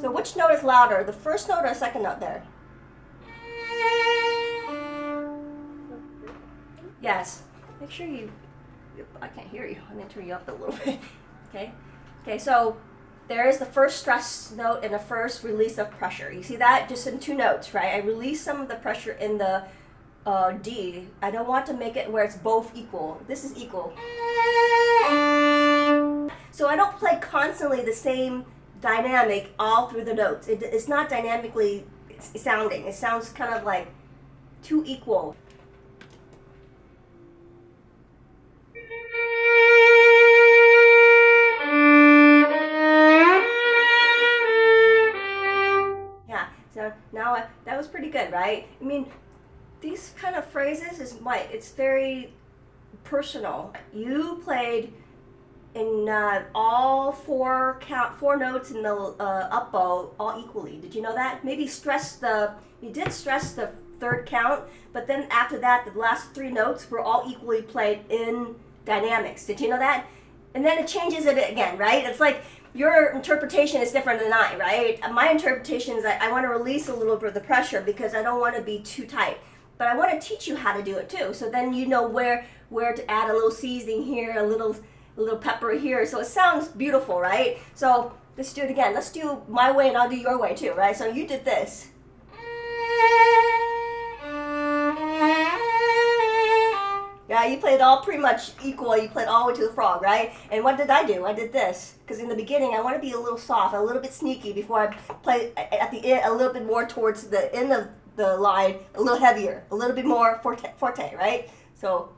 So which note is louder, the first note or the second note there? Yes. Make sure you, I can't hear you. I'm going to turn you up a little bit. Okay? Okay, so there is the first stress note and the first release of pressure. You see that? Just in two notes, right? I release some of the pressure in the D. I don't want to make it where it's both equal. This is equal. So I don't play constantly the same dynamic all through the notes. It's not dynamically sounding. It sounds kind of like too equal. Yeah, so now that was pretty good, right? I mean, these kind of phrases is what, it's very personal. You played in all four notes in the up bow all equally. Did you know that? Maybe you did stress the third count, but then after that, the last three notes were all equally played in dynamics. Did you know that? And then it changes it again, right? It's like your interpretation is different than mine, right? My interpretation is that I want to release a little bit of the pressure because I don't want to be too tight. But I want to teach you how to do it too. So then you know where to add a little seasoning here, a little pepper here. So it sounds beautiful, right? So let's do it again. Let's do my way and I'll do your way too, right? So you did this. Yeah, you played all pretty much equal. You played all the way to the frog, right? And what did I do? I did this. Because in the beginning, I want to be a little soft, a little bit sneaky before I play at the end, a little bit more towards the end of the line, a little heavier, a little bit more forte, right? So.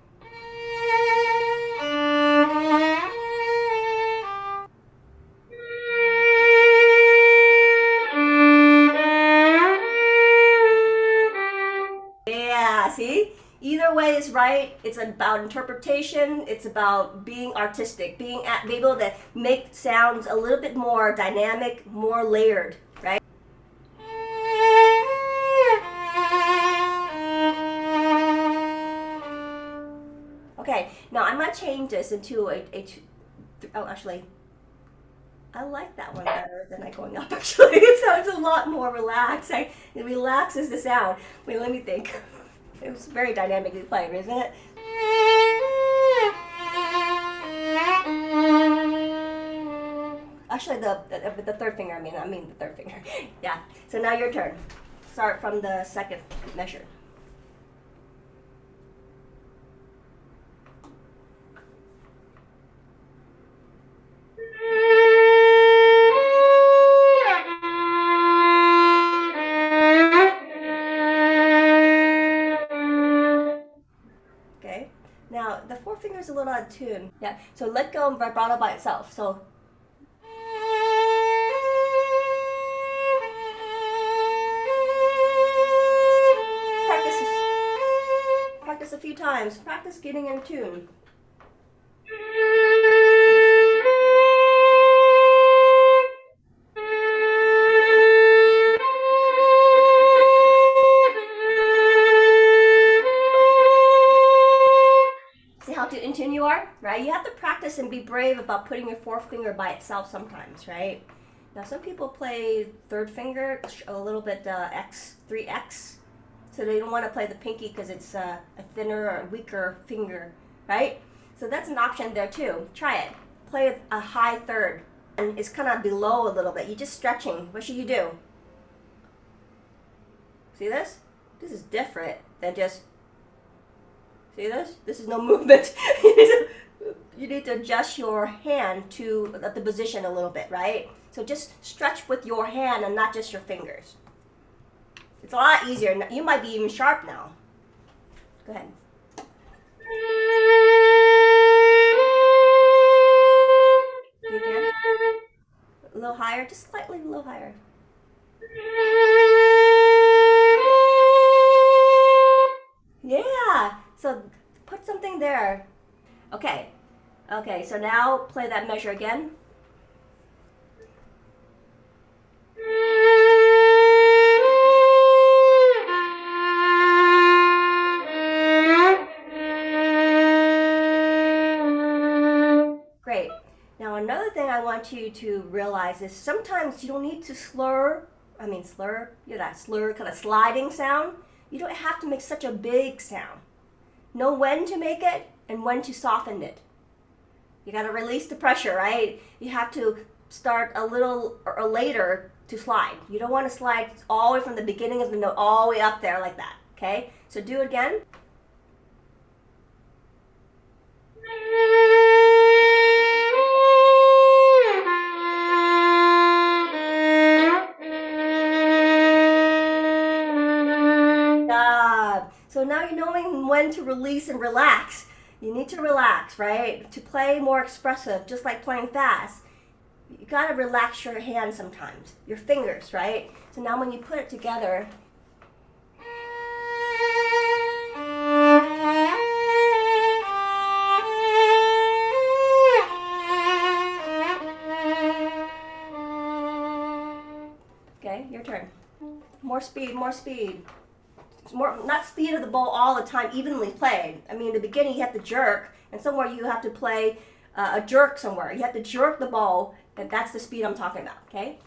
Yeah, see? Either way is right. It's about interpretation. It's about being artistic, being able to make sounds a little bit more dynamic, more layered, right? Okay, now I'm going to change this into oh, actually, I like that one better than I going up, actually. It sounds a lot more relaxed. It relaxes the sound. Wait, let me think. It was very dynamically played, isn't it? Actually, the third finger, I mean the third finger. Yeah, so now your turn. Start from the second measure. Now, the fourth finger is a little out of tune. Yeah, so let go and vibrato by itself. So. Practice a few times. Practice getting in tune. In tune you are, right? You have to practice and be brave about putting your fourth finger by itself sometimes, right? Now some people play third finger a little bit 3x, so they don't want to play the pinky because it's a thinner or weaker finger, right? So that's an option there too. Try it. Play a high third, and it's kind of below a little bit. You're just stretching. What should you do? See this? This is different than just. See this? This is no movement. You need to adjust your hand to the position a little bit, right? So just stretch with your hand and not just your fingers. It's a lot easier. You might be even sharp now. Go ahead. You again? A little higher, just slightly a little higher. Yeah. So put something there. Okay. Okay, so now play that measure again. Great. Now another other thing I want you to realize is sometimes you don't need to slur, you know, that slur kind of sliding sound. You don't have to make such a big sound. Know when to make it and when to soften it. You got to release the pressure, right? You have to start a little or later to slide. You don't want to slide all the way from the beginning of the note all the way up there like that, okay? So do it again. So now you're knowing when to release and relax. You need to relax, right? To play more expressive, just like playing fast, you gotta relax your hands sometimes, your fingers, right? So now when you put it together, okay, your turn. More speed, more speed. More, not speed of the bow all the time, evenly played. I mean, in the beginning you have to jerk, and somewhere you have to play a jerk somewhere. You have to jerk the bow, and that's the speed I'm talking about, okay?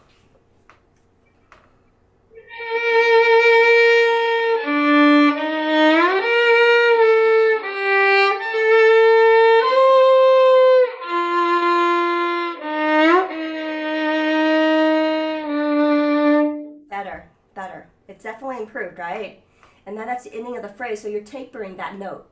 Better, better. It's definitely improved, right? And then that's the ending of the phrase, so you're tapering that note.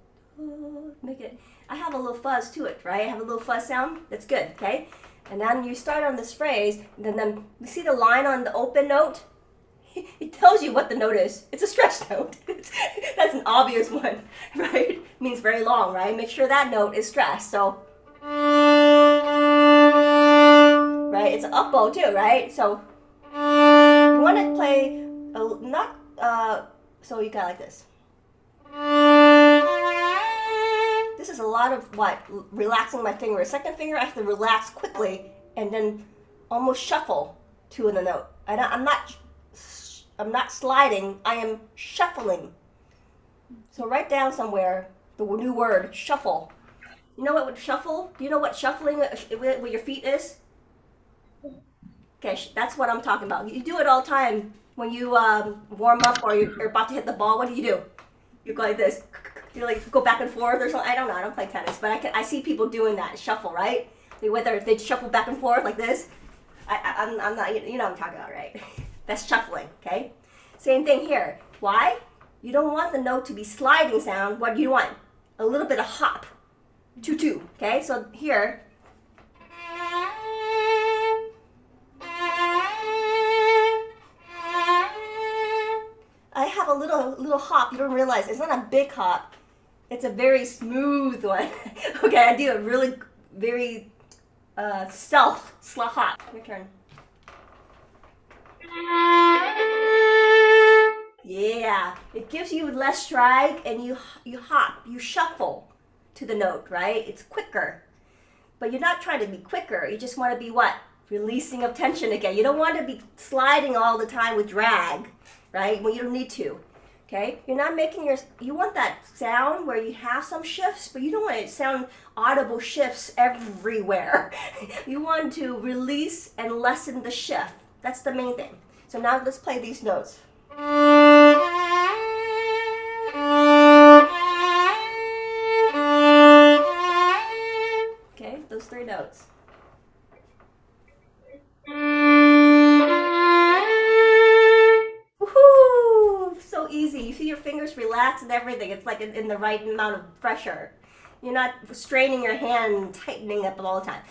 Make it, I have a little fuzz to it, right? I have a little fuzz sound. That's good, okay? And then you start on this phrase, and then you see the line on the open note? It tells you what the note is. It's a stretched note. That's an obvious one, right? It means very long, right? Make sure that note is stressed, so. Right, it's an up bow too, right? So, you want to play, so you got like this. This is a lot of what? Relaxing my finger. Second finger I have to relax quickly and then almost shuffle to the note. I'm not sliding, I am shuffling. So write down somewhere the new word, shuffle. You know what shuffle? Do you know what shuffling with your feet is? Okay, that's what I'm talking about. You do it all the time when you warm up or you're about to hit the ball. What do? You go like this. You like go back and forth or something. I don't know. I don't play tennis, but I see people doing that shuffle, right? Whether they shuffle back and forth like this. I'm not. You know what I'm talking about, right? That's shuffling. Okay. Same thing here. Why? You don't want the note to be sliding sound. What do you want? A little bit of hop. 2-2. Okay. So here. I have a little hop. You don't realize it's not a big hop. It's a very smooth one. Okay, I do a really very stealth hop. Your turn. Yeah, it gives you less strike, and you hop, you shuffle to the note, right? It's quicker, but you're not trying to be quicker. You just want to be what? Releasing of tension again. You don't want to be sliding all the time with drag. Right? When you don't need to. Okay? You're not making you want that sound where you have some shifts, but you don't want it to sound audible shifts everywhere. You want to release and lessen the shift. That's the main thing. So now let's play these notes. Okay? Those 3 notes. Easy. You see your fingers relax and everything. It's like in the right amount of pressure. You're not straining your hand and tightening up all the time.